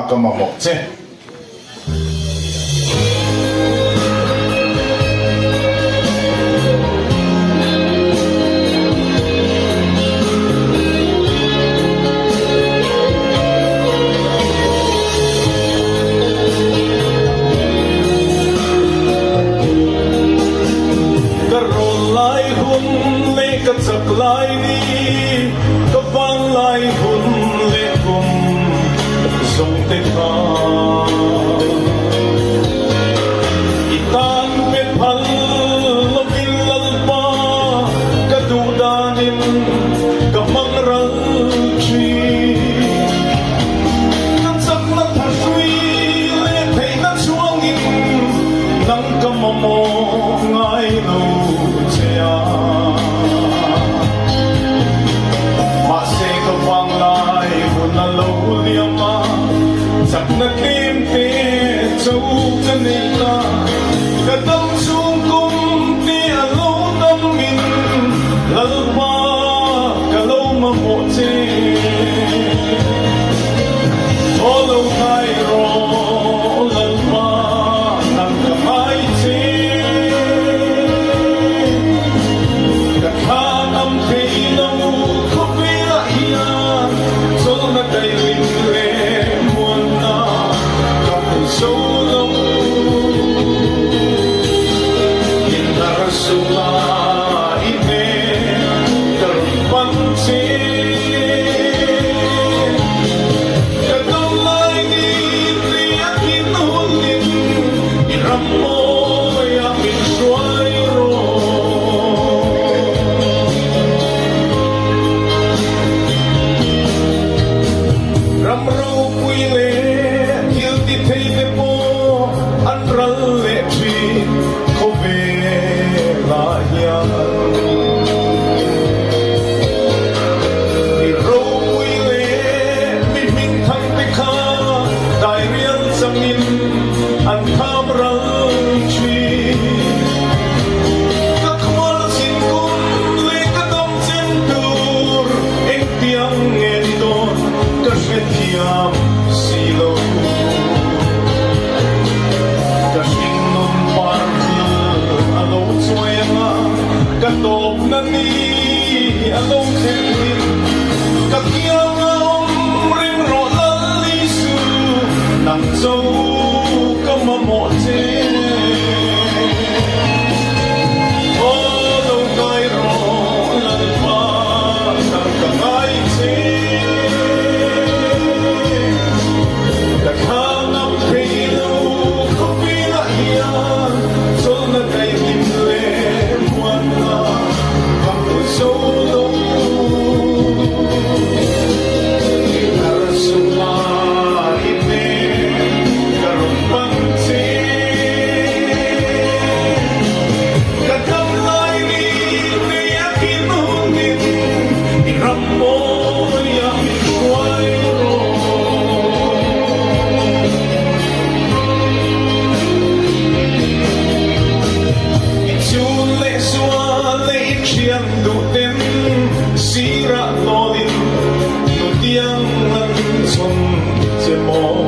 cầm một chế Sắp lại đi có vang lại hôn lệ cùng dòng tên ta itan biết phật lo bin lal pa ka du danin ka mang rang chi nan sắp nan thar suy lệ thei nan suang in nang ka mo ngai lo chea sắp nát tim tê châu chân ta cả tâm xuống cung tia lâu tâm mình lỡ qua cả lâu mà một chế có lâu thay rồi lỡ qua nằm cả mái chế cả khá năm thấy lâu không biết lại số nát đầy linh so long in Rasulullah ine terpanci kadang lagi liatin hulin iramo yang iswairo ramro puile anh tham răng chi các hoa xin cung lấy các đông trên tur em tiếng nghe đồn các sẽ thiam xì lô các sinh nôn par alo chuối ngang các tốp nani alo trên các kia ngom ring rộn lăn lý sư nặng dâu mà một chế ô lâu ngày rồi lần qua nằm cả ngày chế cả tháng năm thấy lâu không biết lại hiền số lần này tìm lên muôn là bằng một số lâu sira lolin tu tiang nan son je mo